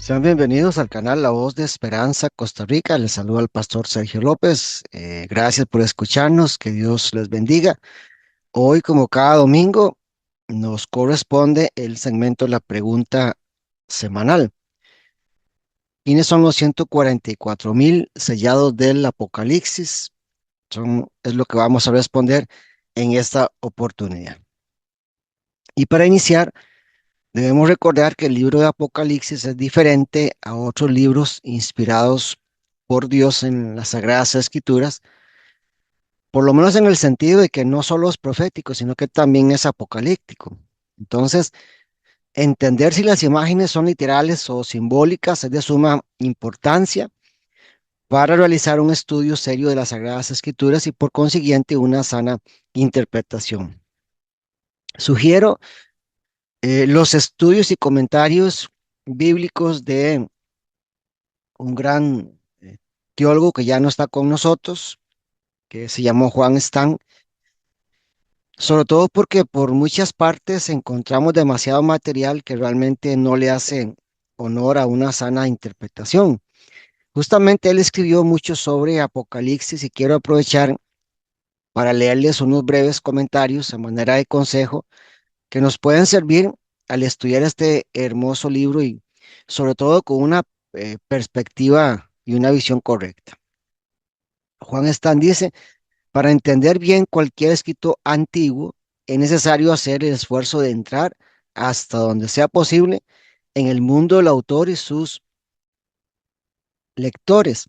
Sean bienvenidos al canal La Voz de Esperanza Costa Rica. Les saluda el pastor Sergio López. Gracias por escucharnos. Que Dios les bendiga. Hoy, como cada domingo, nos corresponde el segmento La Pregunta Semanal. ¿Quiénes son los 144,000 sellados del Apocalipsis? Es lo que vamos a responder en esta oportunidad. Y para iniciar, debemos recordar que el libro de Apocalipsis es diferente a otros libros inspirados por Dios en las Sagradas Escrituras, por lo menos en el sentido de que no solo es profético, sino que también es apocalíptico. Entonces, entender si las imágenes son literales o simbólicas es de suma importancia para realizar un estudio serio de las Sagradas Escrituras y por consiguiente una sana interpretación. Sugiero los estudios y comentarios bíblicos de un gran teólogo que ya no está con nosotros, que se llamó Juan Stan, sobre todo porque por muchas partes encontramos demasiado material que realmente no le hace honor a una sana interpretación. Justamente él escribió mucho sobre Apocalipsis y quiero aprovechar para leerles unos breves comentarios a manera de consejo que nos pueden servir al estudiar este hermoso libro y sobre todo con una perspectiva y una visión correcta. Juan Stan dice, para entender bien cualquier escrito antiguo, es necesario hacer el esfuerzo de entrar hasta donde sea posible en el mundo del autor y sus lectores.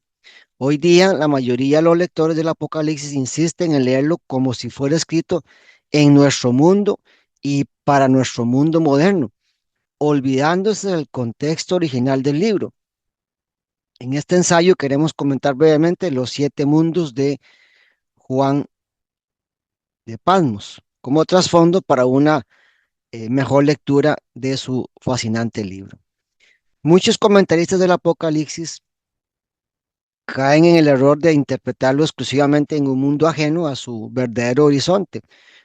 Hoy día, la mayoría de los lectores del Apocalipsis insisten en leerlo como si fuera escrito en nuestro mundo y para nuestro mundo moderno, olvidándose del contexto original del libro. En este ensayo queremos comentar brevemente los 7 mundos de Juan de Patmos como trasfondo para una mejor lectura de su fascinante libro. Muchos comentaristas del Apocalipsis caen en el error de interpretarlo exclusivamente en un mundo ajeno a su verdadero horizonte,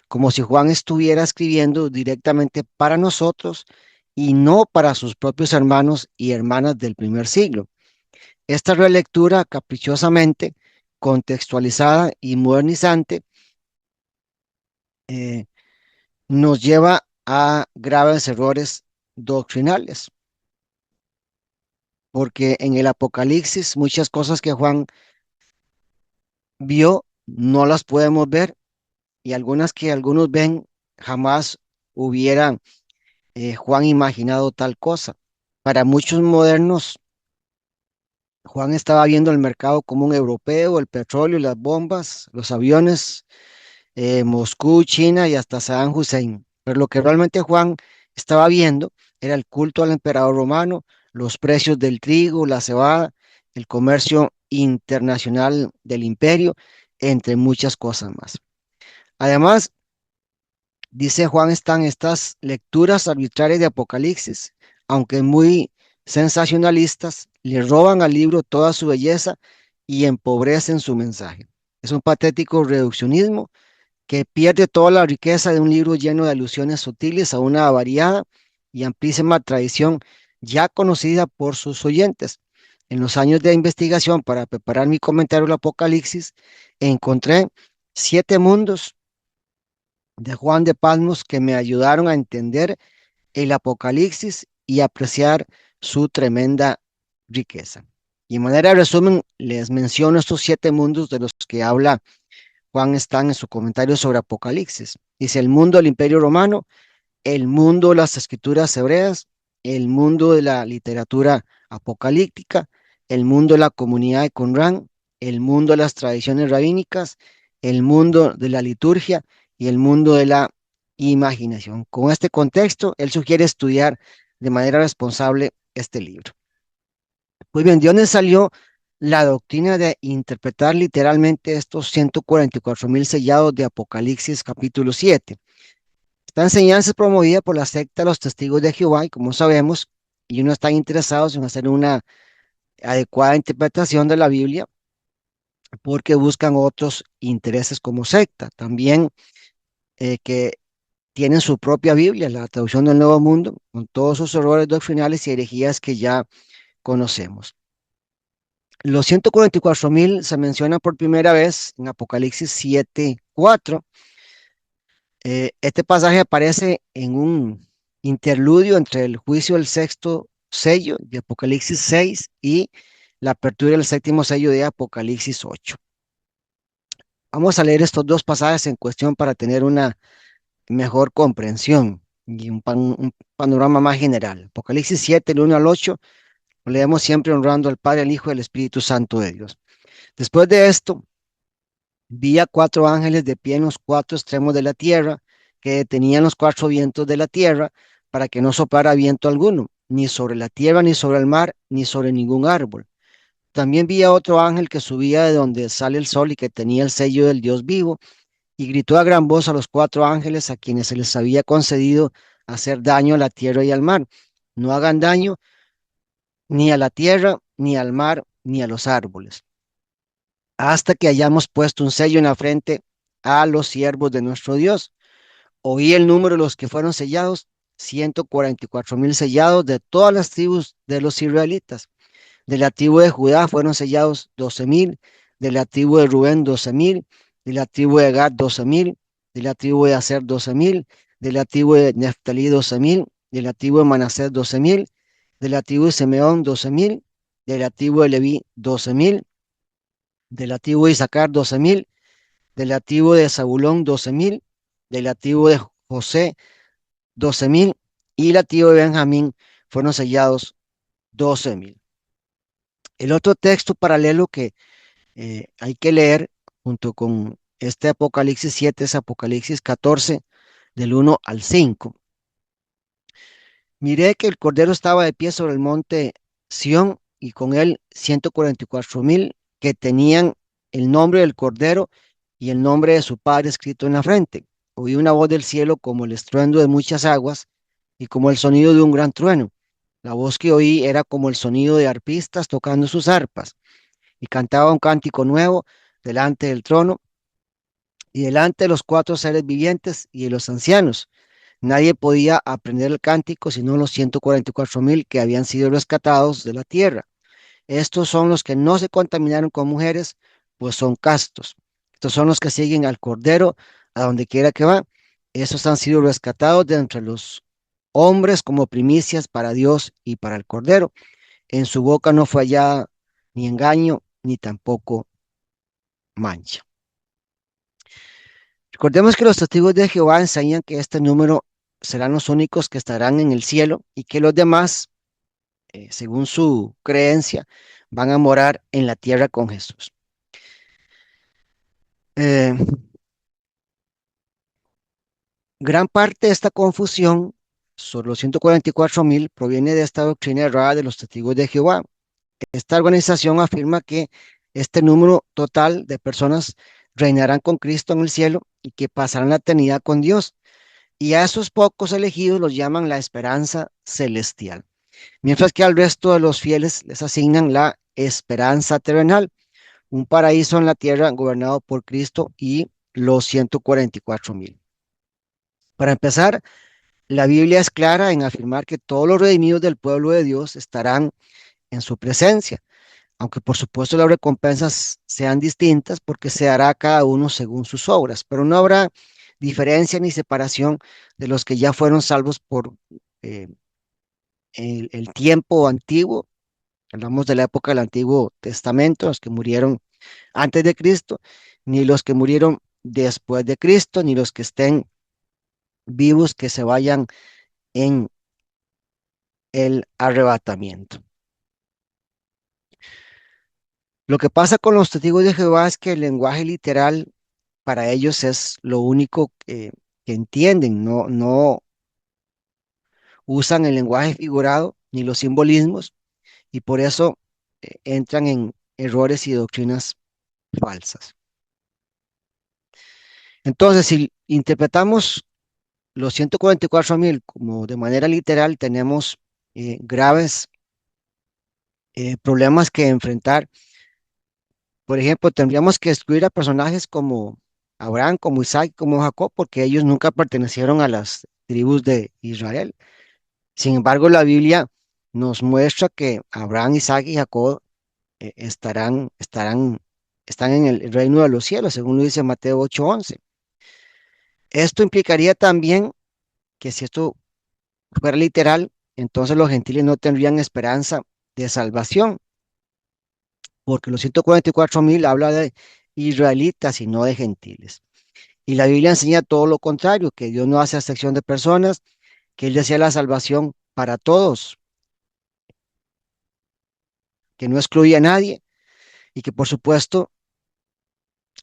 como si Juan estuviera escribiendo directamente para nosotros y no para sus propios hermanos y hermanas del primer siglo. Esta relectura caprichosamente contextualizada y modernizante eh, nos lleva a graves errores doctrinales, porque en el Apocalipsis muchas cosas que Juan vio no las podemos ver y algunas que algunos ven jamás hubieran Juan imaginado tal cosa. Para muchos modernos, Juan estaba viendo el mercado común europeo, el petróleo, las bombas, los aviones, Moscú, China y hasta Saddam Hussein. Pero lo que realmente Juan estaba viendo era el culto al emperador romano, los precios del trigo, la cebada, el comercio internacional del imperio, entre muchas cosas más. Además, dice Juan, están estas lecturas arbitrarias de Apocalipsis, aunque muy sensacionalistas, le roban al libro toda su belleza y empobrecen su mensaje. Es un patético reduccionismo que pierde toda la riqueza de un libro lleno de alusiones sutiles a una variada y amplísima tradición ya conocida por sus oyentes. En los años de investigación para preparar mi comentario del Apocalipsis, encontré 7 mundos de Juan de Patmos que me ayudaron a entender el Apocalipsis y apreciar su tremenda riqueza. Y en manera de resumen, les menciono estos 7 mundos de los que habla Juan Stan en su comentario sobre Apocalipsis. Dice el mundo del Imperio Romano, el mundo de las escrituras hebreas, el mundo de la literatura apocalíptica, el mundo de la comunidad de Qumran, el mundo de las tradiciones rabínicas, el mundo de la liturgia y el mundo de la imaginación. Con este contexto, él sugiere estudiar de manera responsable este libro. Pues bien, ¿de dónde salió la doctrina de interpretar literalmente estos 144,000 sellados de Apocalipsis capítulo 7? Esta enseñanza es promovida por la secta de los Testigos de Jehová y como sabemos, ellos no están interesados en hacer una adecuada interpretación de la Biblia porque buscan otros intereses como secta. También que tienen su propia Biblia, la traducción del Nuevo Mundo, con todos sus errores doctrinales y herejías que ya conocemos. Los 144,000 se mencionan por primera vez en Apocalipsis 7:4. Este pasaje aparece en un interludio entre el juicio del sexto sello de Apocalipsis 6 y la apertura del séptimo sello de Apocalipsis 8. Vamos a leer estos dos pasajes en cuestión para tener una mejor comprensión y un panorama más general. Apocalipsis 7, del 1 al 8, lo leemos siempre honrando al Padre, al Hijo y al Espíritu Santo de Dios. Después de esto, vi a cuatro ángeles de pie en los cuatro extremos de la tierra, que detenían los cuatro vientos de la tierra, para que no soplara viento alguno, ni sobre la tierra, ni sobre el mar, ni sobre ningún árbol. También vi a otro ángel que subía de donde sale el sol y que tenía el sello del Dios vivo, y gritó a gran voz a los cuatro ángeles a quienes se les había concedido hacer daño a la tierra y al mar. No hagan daño ni a la tierra, ni al mar, ni a los árboles, hasta que hayamos puesto un sello en la frente a los siervos de nuestro Dios. Oí el número de los que fueron sellados, 144,000 sellados de todas las tribus de los israelitas. De la tribu de Judá fueron sellados 12,000, de la tribu de Rubén 12,000, de la tribu de Gad 12,000, de la tribu de Aser 12,000, de la tribu de Neftalí 12,000, de la tribu de Manasés 12,000, de la tribu de Simeón 12,000, de la tribu de Leví 12,000, de la tribu de Isaacar 12,000, de la tribu de Zabulón 12,000, de la tribu de José 12,000 y la tribu de Benjamín fueron sellados 12,000. El otro texto paralelo que hay que leer junto con este Apocalipsis 7 es Apocalipsis 14 del 1 al 5. Miré que el Cordero estaba de pie sobre el monte Sión y con él 144,000 que tenían el nombre del Cordero y el nombre de su Padre escrito en la frente. Oí una voz del cielo como el estruendo de muchas aguas y como el sonido de un gran trueno. La voz que oí era como el sonido de arpistas tocando sus arpas y cantaba un cántico nuevo delante del trono y delante de los cuatro seres vivientes y de los ancianos. Nadie podía aprender el cántico sino los 144,000 que habían sido rescatados de la tierra. Estos son los que no se contaminaron con mujeres, pues son castos. Estos son los que siguen al Cordero a donde quiera que va. Estos han sido rescatados de entre los hombres como primicias para Dios y para el Cordero. En su boca no fue hallada ni engaño, ni tampoco mancha. Recordemos que los testigos de Jehová enseñan que este número serán los únicos que estarán en el cielo y que los demás, según su creencia, van a morar en la tierra con Jesús. Eh, Gran parte de esta confusión sobre los 144,000 proviene de esta doctrina errada de los testigos de Jehová. Esta organización afirma que este número total de personas reinarán con Cristo en el cielo y que pasarán la eternidad con Dios. Y a esos pocos elegidos los llaman la esperanza celestial, mientras que al resto de los fieles les asignan la esperanza terrenal, un paraíso en la tierra gobernado por Cristo y los 144,000. Para empezar, la Biblia es clara en afirmar que todos los redimidos del pueblo de Dios estarán en su presencia, aunque por supuesto las recompensas sean distintas porque se hará a cada uno según sus obras, pero no habrá diferencia ni separación de los que ya fueron salvos por eh, el tiempo antiguo. Hablamos de la época del Antiguo Testamento, los que murieron antes de Cristo, ni los que murieron después de Cristo, ni los que estén vivos que se vayan en el arrebatamiento. Lo que pasa con los testigos de Jehová es que el lenguaje literal para ellos es lo único que entienden, no usan el lenguaje figurado ni los simbolismos y por eso entran en errores y doctrinas falsas. Entonces, si interpretamos los 144,000 como de manera literal, tenemos graves problemas que enfrentar. Por ejemplo, tendríamos que excluir a personajes como Abraham, como Isaac, como Jacob, porque ellos nunca pertenecieron a las tribus de Israel. Sin embargo, la Biblia nos muestra que Abraham, Isaac y Jacob están en el reino de los cielos, según lo dice Mateo 8:11. Esto implicaría también que si esto fuera literal, entonces los gentiles no tendrían esperanza de salvación, porque los 144.000 habla de israelitas y no de gentiles. Y la Biblia enseña todo lo contrario, que Dios no hace acepción de personas, que Él desea la salvación para todos, que no excluye a nadie y que por supuesto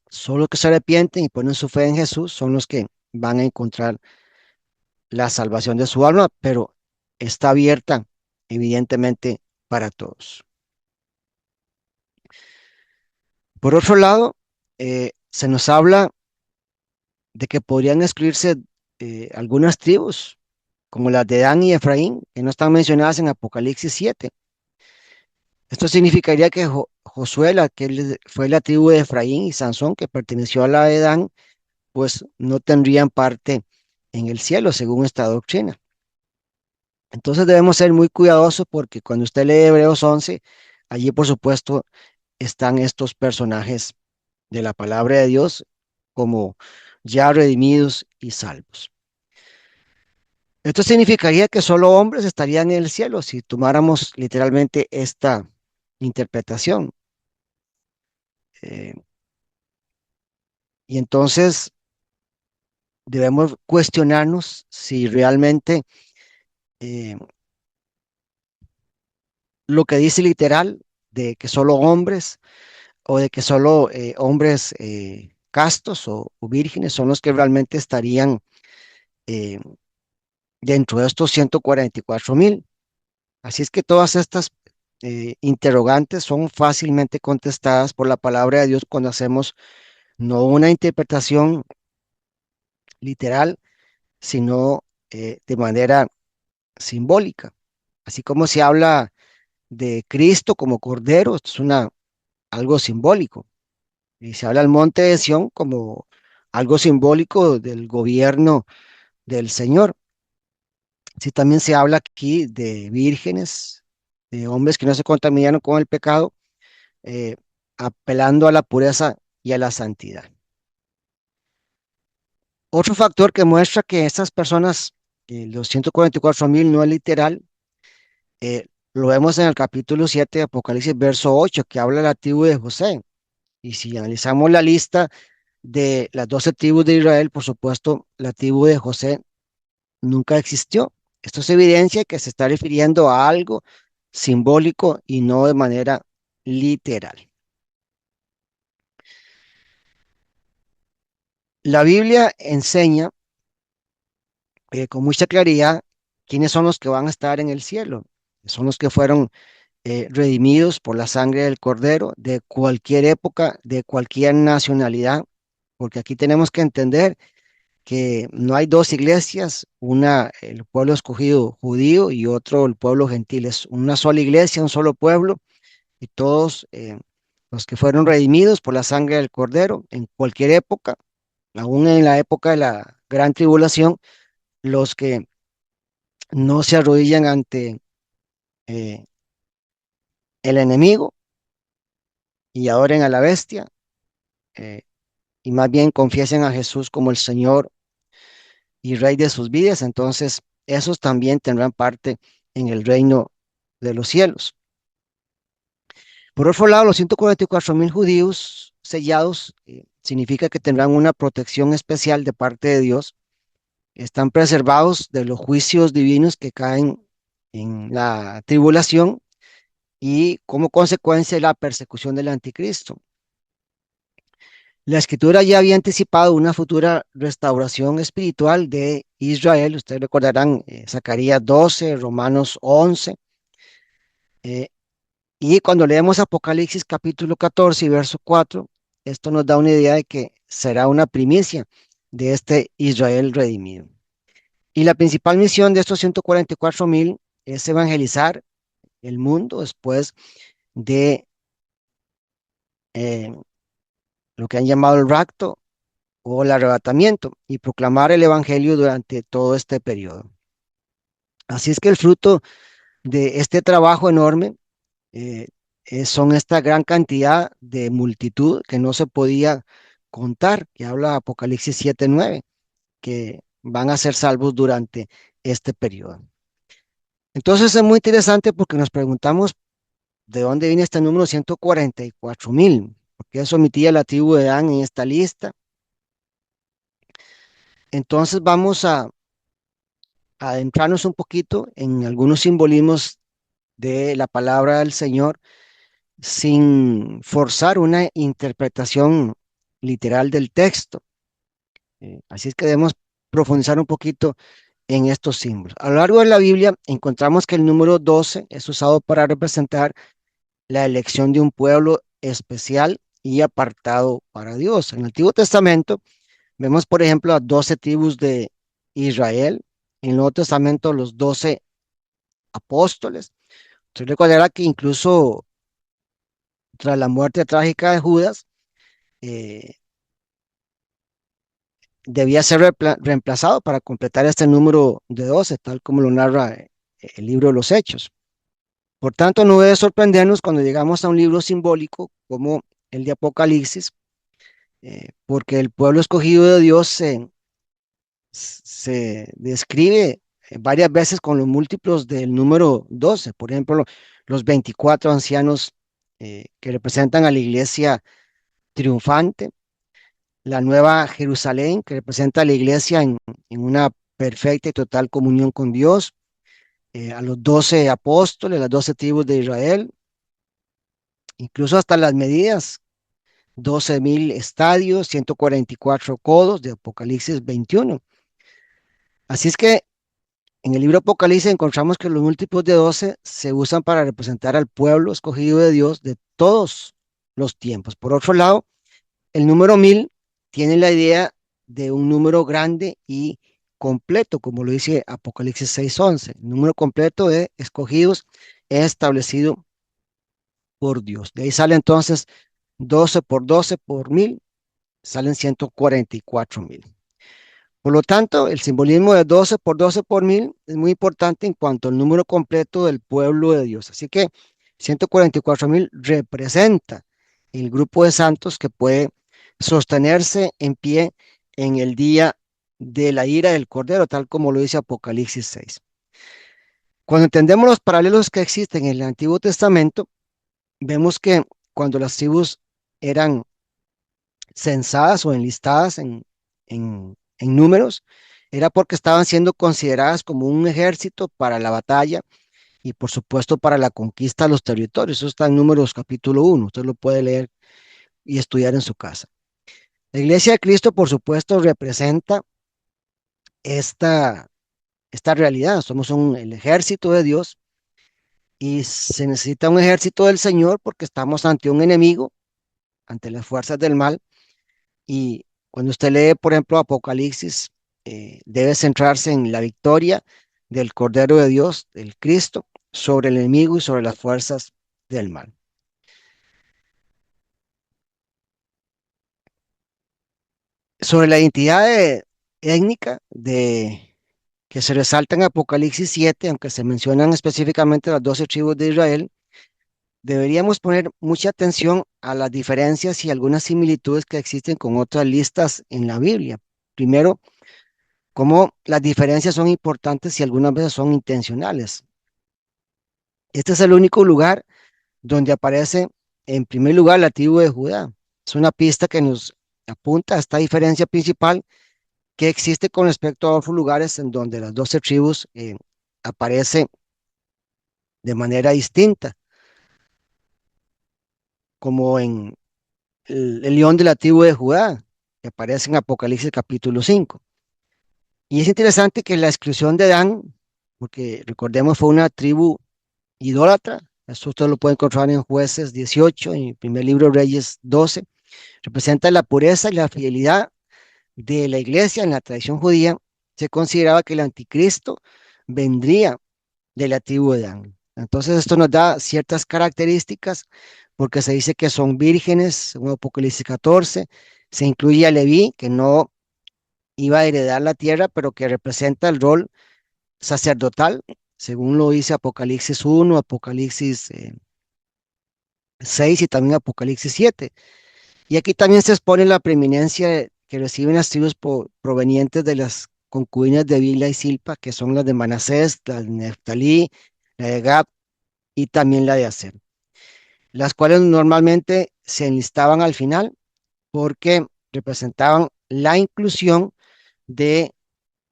solo los que se arrepienten y ponen su fe en Jesús son los que van a encontrar la salvación de su alma, pero está abierta evidentemente para todos. Por otro lado, se nos habla de que podrían excluirse algunas tribus, como las de Dan y Efraín, que no están mencionadas en Apocalipsis 7. Esto significaría que Josué, fue la tribu de Efraín, y Sansón, que perteneció a la de Dan, pues no tendrían parte en el cielo, según esta doctrina. Entonces debemos ser muy cuidadosos porque cuando usted lee Hebreos 11, allí por supuesto están estos personajes de la palabra de Dios como ya redimidos y salvos. Esto significaría que solo hombres estarían en el cielo si tomáramos literalmente esta interpretación. Eh, y entonces debemos cuestionarnos si realmente eh, lo que dice literal de que solo hombres o de que solo hombres castos o vírgenes son los que realmente estarían eh, dentro de estos 144.000. Así es que todas estas interrogantes son fácilmente contestadas por la palabra de Dios cuando hacemos no una interpretación literal, sino de manera simbólica. Así como se habla de Cristo como Cordero, esto es algo simbólico. Y se habla del monte de Sión como algo simbólico del gobierno del Señor. Sí, también se habla aquí de vírgenes, de hombres que no se contaminaron con el pecado, eh, apelando a la pureza y a la santidad. Otro factor que muestra que estas personas, los 144.000 no es literal, lo vemos en el capítulo 7 de Apocalipsis, verso 8, que habla de la tribu de José. Y si analizamos la lista de las 12 tribus de Israel, por supuesto, la tribu de José nunca existió. Esto es evidencia que se está refiriendo a algo simbólico y no de manera literal. La Biblia enseña con mucha claridad quiénes son los que van a estar en el cielo. Son los que fueron redimidos por la sangre del Cordero de cualquier época, de cualquier nacionalidad, porque aquí tenemos que entender que no hay dos iglesias, una el pueblo escogido judío y otro el pueblo gentil. Es una sola iglesia, un solo pueblo, y todos los que fueron redimidos por la sangre del Cordero en cualquier época, aún en la época de la gran tribulación, los que no se arrodillan ante eh, el enemigo y adoren a la bestia, eh, y más bien confiesen a Jesús como el Señor y Rey de sus vidas, entonces esos también tendrán parte en el reino de los cielos. Por otro lado, los 144.000 judíos sellados significa que tendrán una protección especial de parte de Dios. Están preservados de los juicios divinos que caen en la tribulación y como consecuencia de la persecución del anticristo. La escritura ya había anticipado una futura restauración espiritual de Israel. Ustedes recordarán Zacarías 12, Romanos 11. eh, y cuando leemos Apocalipsis capítulo 14 y verso 4, esto nos da una idea de que será una primicia de este Israel redimido. Y la principal misión de estos 144.000 es evangelizar el mundo después de eh, lo que han llamado el rapto o el arrebatamiento y proclamar el evangelio durante todo este periodo. Así es que el fruto de este trabajo enorme. eh, Son esta gran cantidad de multitud que no se podía contar, que habla Apocalipsis 7:9, que van a ser salvos durante este periodo. Entonces es muy interesante porque nos preguntamos de dónde viene este número 144,000, porque eso omitía la tribu de Dan en esta lista. Entonces vamos a adentrarnos un poquito en algunos simbolismos de la palabra del Señor sin forzar una interpretación literal del texto. Así es que debemos profundizar un poquito en estos símbolos. A lo largo de la Biblia encontramos que el número 12 es usado para representar la elección de un pueblo especial y apartado para Dios. En el Antiguo Testamento vemos, por ejemplo, las 12 tribus de Israel. En el Nuevo Testamento, los 12 apóstoles. Usted recordará que incluso tras la muerte trágica de Judas, eh, debía ser reemplazado para completar este número de 12, tal como lo narra el libro de los Hechos. Por tanto, no debe sorprendernos cuando llegamos a un libro simbólico como el de Apocalipsis, porque el pueblo escogido de Dios se describe varias veces con los múltiplos del número 12. Por ejemplo, los 24 ancianos que representan a la iglesia triunfante, la nueva Jerusalén que representa a la iglesia en una perfecta y total comunión con Dios, a los 12 apóstoles, las 12 tribus de Israel, incluso hasta las medidas, 12,000 estadios, 144 codos de Apocalipsis 21. Así es que en el libro Apocalipsis encontramos que los múltiplos de 12 se usan para representar al pueblo escogido de Dios de todos los tiempos. Por otro lado, el número 1000 tiene la idea de un número grande y completo, como lo dice Apocalipsis 6:11. El número completo de escogidos es establecido por Dios. De ahí sale entonces 12 por 12 por 1000, salen 144,000. Por lo tanto, el simbolismo de 12 por 12 por 1000 es muy importante en cuanto al número completo del pueblo de Dios. Así que 144,000 representa el grupo de santos que puede sostenerse en pie en el día de la ira del Cordero, tal como lo dice Apocalipsis 6. Cuando entendemos los paralelos que existen en el Antiguo Testamento, vemos que cuando las tribus eran censadas o enlistadas en números, era porque estaban siendo consideradas como un ejército para la batalla y por supuesto para la conquista de los territorios. Eso está en Números capítulo 1, usted lo puede leer y estudiar en su casa. La Iglesia de Cristo, por supuesto, representa esta, esta realidad. Somos el ejército de Dios y se necesita un ejército del Señor porque estamos ante un enemigo, ante las fuerzas del mal. Y cuando usted lee, por ejemplo, Apocalipsis, debe centrarse en la victoria del Cordero de Dios, del Cristo, sobre el enemigo y sobre las fuerzas del mal. Sobre la identidad étnica que se resalta en Apocalipsis 7, aunque se mencionan específicamente las 12 tribus de Israel, deberíamos poner mucha atención a las diferencias y algunas similitudes que existen con otras listas en la Biblia. Primero, cómo las diferencias son importantes y algunas veces son intencionales. Este es el único lugar donde aparece en primer lugar la tribu de Judá. Es una pista que nos apunta a esta diferencia principal que existe con respecto a otros lugares en donde las 12 tribus aparecen de manera distinta, como en el león de la tribu de Judá, que aparece en Apocalipsis capítulo 5. Y es interesante que la exclusión de Dan, porque recordemos fue una tribu idólatra, esto usted lo puede encontrar en Jueces 18, en el primer libro de Reyes 12, representa la pureza y la fidelidad de la iglesia en la tradición judía. Se consideraba que el anticristo vendría de la tribu de Dan. Entonces esto nos da ciertas características porque se dice que son vírgenes, en Apocalipsis 14, se incluye a Leví, que no iba a heredar la tierra, pero que representa el rol sacerdotal según lo dice Apocalipsis 1, Apocalipsis 6 y también Apocalipsis 7. Y aquí también se expone la preeminencia que reciben las tribus provenientes de las concubinas de Bilha y Silpa, que son las de Manasés, la de Neftalí, la de Gad y también la de Aser, las cuales normalmente se enlistaban al final porque representaban la inclusión de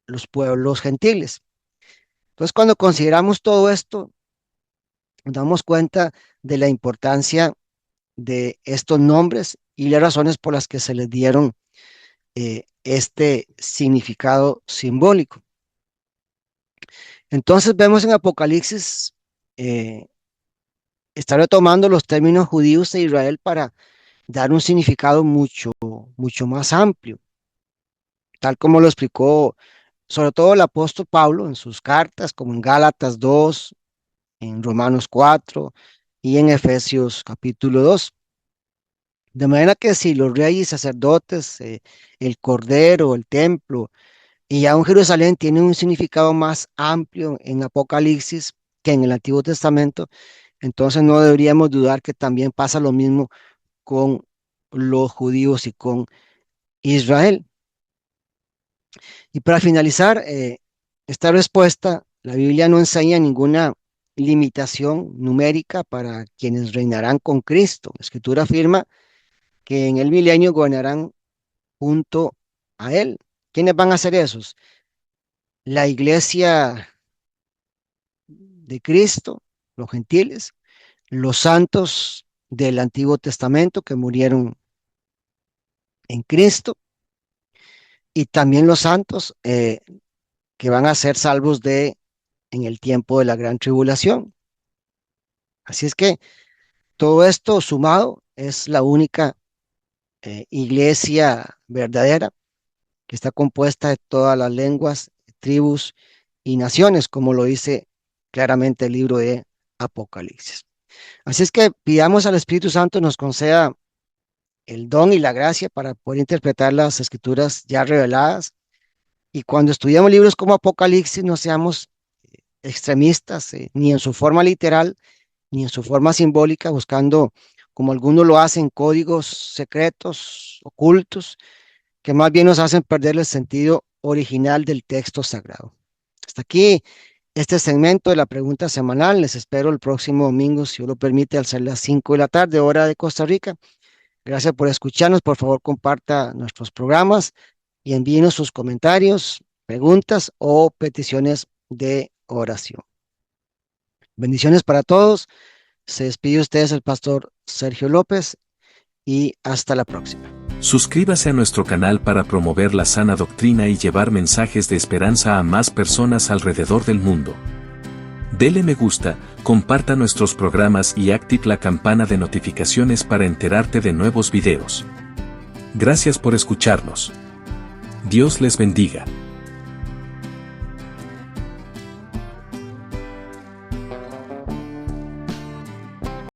los pueblos gentiles. Entonces, cuando consideramos todo esto, nos damos cuenta de la importancia de estos nombres y las razones por las que se les dieron este significado simbólico. Entonces vemos en Apocalipsis, eh, está retomando los términos judíos de Israel para dar un significado mucho más amplio, tal como lo explicó sobre todo el apóstol Pablo en sus cartas, como en Gálatas 2, en Romanos 4 y en Efesios capítulo 2. De manera que si los reyes y sacerdotes, el cordero, el templo y aún Jerusalén tienen un significado más amplio en Apocalipsis que en el Antiguo Testamento, entonces no deberíamos dudar que también pasa lo mismo con los judíos y con Israel. Y para finalizar esta respuesta, la Biblia no enseña ninguna limitación numérica para quienes reinarán con Cristo. La Escritura afirma que en el milenio gobernarán junto a Él. ¿Quiénes van a ser esos? La iglesia de Cristo, los gentiles, los santos del Antiguo Testamento que murieron en Cristo y también los santos que van a ser salvos en el tiempo de la gran tribulación. Así es que todo esto sumado es la única iglesia verdadera que está compuesta de todas las lenguas, tribus y naciones, como lo dice claramente el libro de Apocalipsis. Así es que pidamos al Espíritu Santo nos conceda el don y la gracia para poder interpretar las escrituras ya reveladas. Y cuando estudiamos libros como Apocalipsis, no seamos extremistas, ni en su forma literal, ni en su forma simbólica, buscando, como algunos lo hacen, códigos secretos, ocultos, que más bien nos hacen perder el sentido original del texto sagrado. Hasta aquí este segmento de la pregunta semanal. Les espero el próximo domingo, si Dios lo permite, al ser las 5 de la tarde, hora de Costa Rica. Gracias por escucharnos. Por favor, comparta nuestros programas y envíenos sus comentarios, preguntas o peticiones de oración. Bendiciones para todos. Se despide de ustedes el pastor Sergio López y hasta la próxima. Suscríbase a nuestro canal para promover la sana doctrina y llevar mensajes de esperanza a más personas alrededor del mundo. Dele me gusta, comparta nuestros programas y active la campana de notificaciones para enterarte de nuevos videos. Gracias por escucharnos. Dios les bendiga.